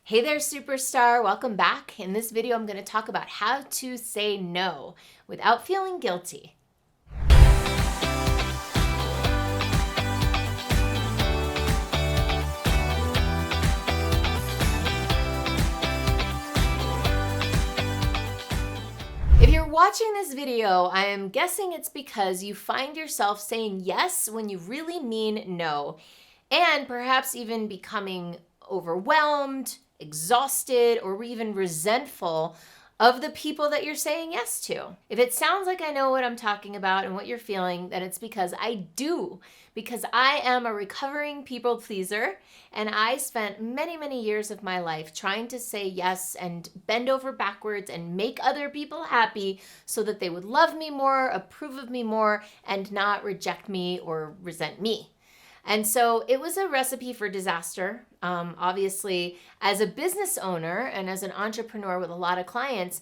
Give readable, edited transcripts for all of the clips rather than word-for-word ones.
Hey there, superstar. Welcome back. In this video, I'm going to talk about how to say no without feeling guilty. If you're watching this video, I am guessing it's because you find yourself saying yes when you really mean no, and perhaps even becoming overwhelmed, exhausted, or even resentful of the people that you're saying yes to. If it sounds like I know what I'm talking about and what you're feeling, then it's because I do. Because I am a recovering people pleaser, and I spent many years of my life trying to say yes and bend over backwards and make other people happy so that they would love me more, approve of me more, and not reject me or resent me. And so it was a recipe for disaster. Obviously, as a business owner and as an entrepreneur with a lot of clients,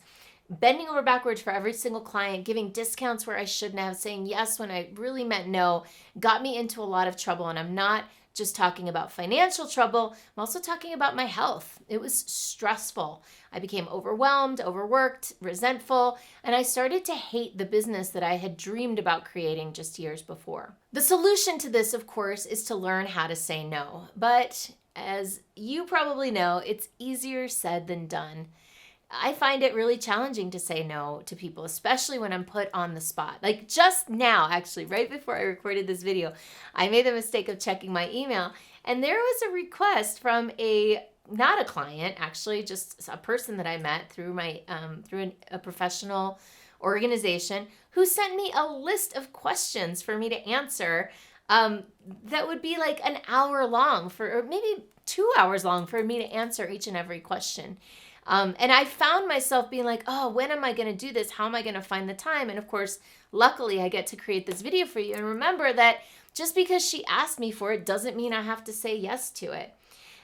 bending over backwards for every single client, giving discounts where I shouldn't have, saying yes when I really meant no, got me into a lot of trouble. And I'm not just talking about financial trouble, I'm also talking about my health. It was stressful. I became overwhelmed, overworked, resentful, and I started to hate the business that I had dreamed about creating just years before. The solution to this, of course, is to learn how to say no. But as you probably know, it's easier said than done. I find it really challenging to say no to people, especially when I'm put on the spot. Like just now, actually, right before I recorded this video, I made the mistake of checking my email, and there was a request from not a client, actually, just a person that I met through a professional organization who sent me a list of questions for me to answer that would be like an hour long or maybe 2 hours long for me to answer each and every question. And I found myself being like, oh, when am I going to do this? How am I going to find the time? And of course, luckily, I get to create this video for you. And remember that just because she asked me for it doesn't mean I have to say yes to it.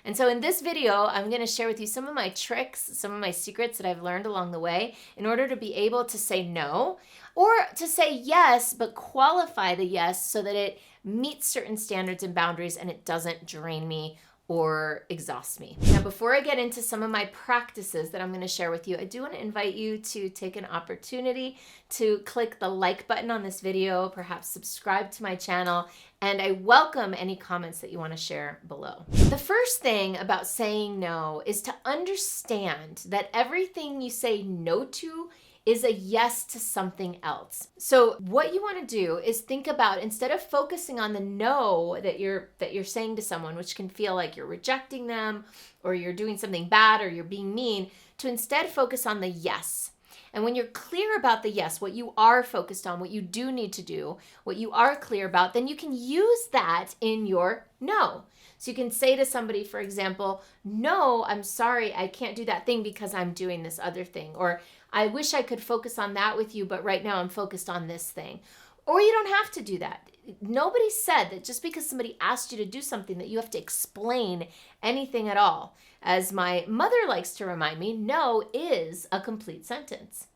And so in this video, I'm going to share with you some of my tricks, some of my secrets that I've learned along the way in order to be able to say no, or to say yes, but qualify the yes so that it meets certain standards and boundaries and it doesn't drain me or exhaust me. Now, before I get into some of my practices that I'm going to share with you, I do want to invite you to take an opportunity to click the like button on this video, perhaps subscribe to my channel, and I welcome any comments that you want to share below. The first thing about saying no is to understand that everything you say no to is a yes to something else. So what you want to do is think about, instead of focusing on the no that you're saying to someone, which can feel like you're rejecting them or you're doing something bad or you're being mean, to instead focus on the yes. And when you're clear about the yes, what you are focused on, what you do need to do, what you are clear about, then you can use that in your no. So you can say to somebody, for example, no, I'm sorry, I can't do that thing because I'm doing this other thing. Or I wish I could focus on that with you, but right now I'm focused on this thing. Or you don't have to do that. Nobody said that just because somebody asked you to do something that you have to explain anything at all. As my mother likes to remind me, no is a complete sentence.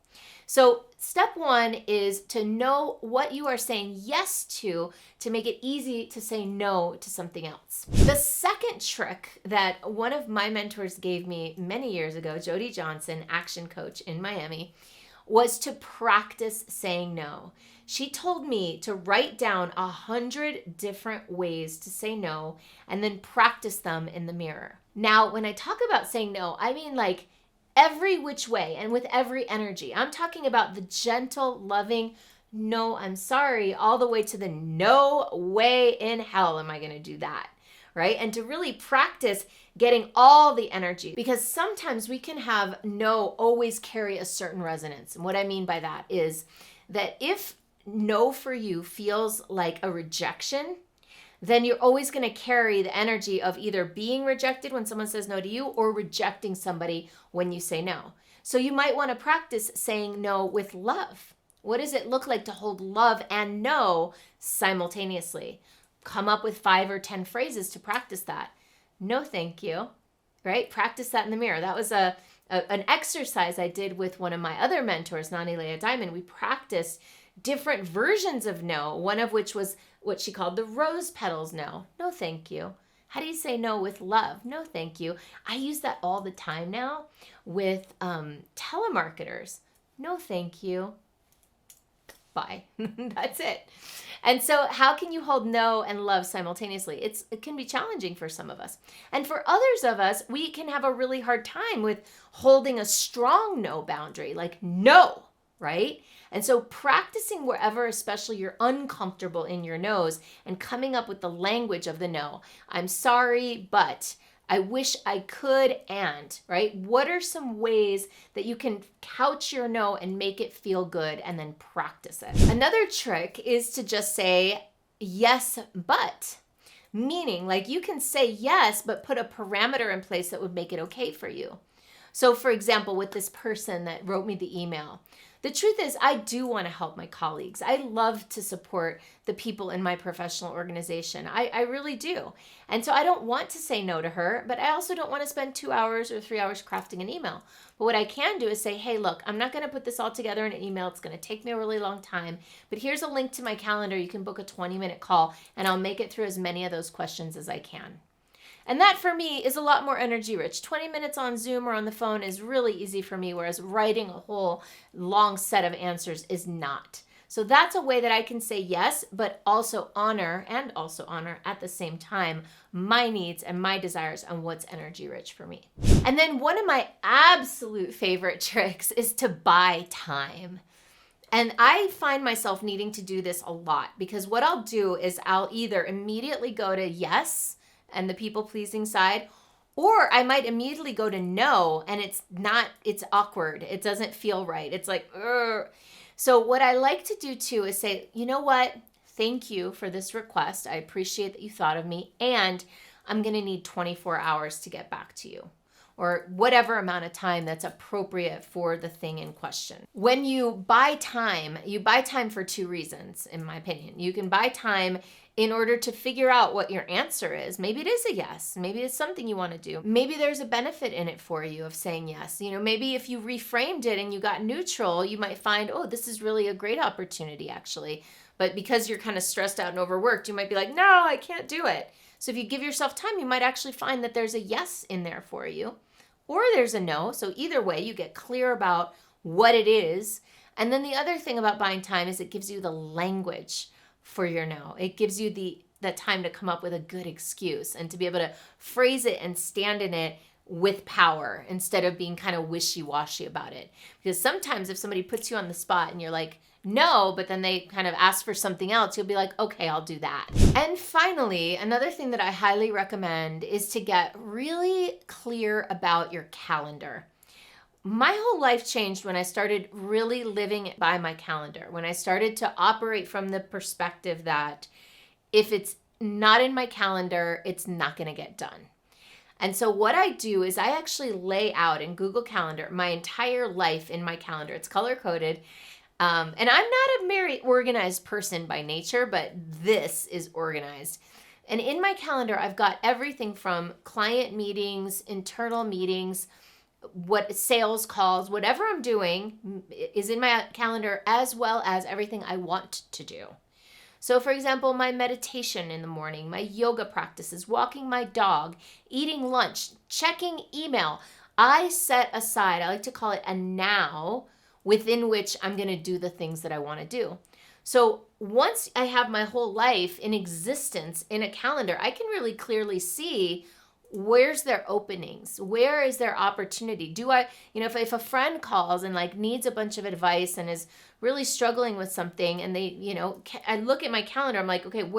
So step one is to know what you are saying yes to make it easy to say no to something else. The second trick that one of my mentors gave me many years ago, Jody Johnson, action coach in Miami, was to practice saying no. She told me to write down 100 different ways to say no and then practice them in the mirror. Now, when I talk about saying no, I mean like every which way and with every energy. I'm talking about the gentle, loving, no, I'm sorry, all the way to the no way in hell am I going to do that, right? And to really practice getting all the energy, because sometimes we can have no always carry a certain resonance. And what I mean by that is that if no for you feels like a rejection, then you're always going to carry the energy of either being rejected when someone says no to you or rejecting somebody when you say no. So you might want to practice saying no with love. What does it look like to hold love and no simultaneously? Come up with 5 or 10 phrases to practice that. No, thank you, right? Practice that in the mirror. That was an exercise I did with one of my other mentors, Nani Leah Diamond. We practiced different versions of no, one of which was what she called the rose petals no. No, thank you. How do you say no with love? No, thank you. I use that all the time now with telemarketers. No, thank you. Bye. That's it. And so how can you hold no and love simultaneously? It can be challenging for some of us. And for others of us, we can have a really hard time with holding a strong no boundary, like no, right? And so practicing wherever, especially you're uncomfortable in your no's, and coming up with the language of the no. I'm sorry, but I wish I could, and, right? What are some ways that you can couch your no and make it feel good, and then practice it? Another trick is to just say yes, but. Meaning, like, you can say yes, but put a parameter in place that would make it okay for you. So for example, with this person that wrote me the email, the truth is I do want to help my colleagues. I love to support the people in my professional organization. I really do. And so I don't want to say no to her, but I also don't want to spend 2 hours or 3 hours crafting an email. But what I can do is say, hey, look, I'm not going to put this all together in an email. It's going to take me a really long time, but here's a link to my calendar. You can book a 20-minute call and I'll make it through as many of those questions as I can. And that for me is a lot more energy rich. 20 minutes on Zoom or on the phone is really easy for me, whereas writing a whole long set of answers is not. So that's a way that I can say yes, but also honor at the same time my needs and my desires and what's energy rich for me. And then one of my absolute favorite tricks is to buy time. And I find myself needing to do this a lot because what I'll do is I'll either immediately go to yes and the people-pleasing side, or I might immediately go to no, and it's awkward. It doesn't feel right. It's like, ugh. So what I like to do too is say, you know what? Thank you for this request. I appreciate that you thought of me, and I'm going to need 24 hours to get back to you, or whatever amount of time that's appropriate for the thing in question. When you buy time for two reasons, in my opinion. You can buy time in order to figure out what your answer is. Maybe it is a yes. Maybe it's something you want to do. Maybe there's a benefit in it for you of saying yes. You know, maybe if you reframed it and you got neutral, you might find, oh, this is really a great opportunity actually. But because you're kind of stressed out and overworked, you might be like, no, I can't do it. So if you give yourself time, you might actually find that there's a yes in there for you, or there's a no. So either way, you get clear about what it is. And then the other thing about buying time is it gives you the language for your no. It gives you the time to come up with a good excuse and to be able to phrase it and stand in it with power instead of being kind of wishy-washy about it. Because sometimes if somebody puts you on the spot and you're like, no, but then they kind of ask for something else, you'll be like, okay, I'll do that. And finally, another thing that I highly recommend is to get really clear about your calendar. My whole life changed when I started really living by my calendar, when I started to operate from the perspective that if it's not in my calendar, it's not going to get done. And so what I do is I actually lay out in Google Calendar my entire life in my calendar. It's color-coded. And I'm not a very organized person by nature, but this is organized. And in my calendar, I've got everything from client meetings, internal meetings, what sales calls, whatever I'm doing is in my calendar, as well as everything I want to do. So for example, my meditation in the morning, my yoga practices, walking my dog, eating lunch, checking email. I set aside, I like to call it a now, within which I'm going to do the things that I want to do. So once I have my whole life in existence in a calendar, I can really clearly see where's their openings? Where is their opportunity? Do I, if a friend calls and like needs a bunch of advice and is really struggling with something and they, I look at my calendar, I'm like, okay,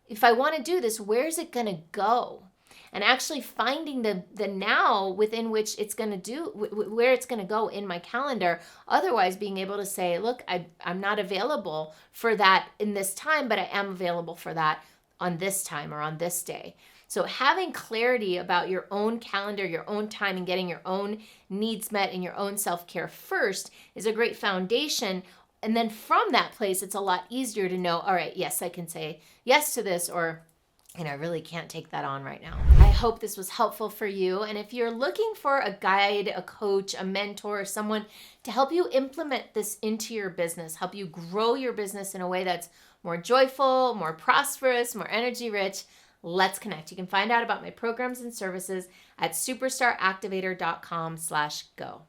if I want to do this, where's it going to go? And actually finding the now within which it's going to do, where it's going to go in my calendar. Otherwise being able to say, look, I'm not available for that in this time, but I am available for that on this time or on this day. So having clarity about your own calendar, your own time, and getting your own needs met and your own self-care first is a great foundation. And then from that place, it's a lot easier to know, all right, yes, I can say yes to this, or I really can't take that on right now. I hope this was helpful for you. And if you're looking for a guide, a coach, a mentor, someone to help you implement this into your business, help you grow your business in a way that's more joyful, more prosperous, more energy rich, Let's connect. You can find out about my programs and services at superstaractivator.com/go.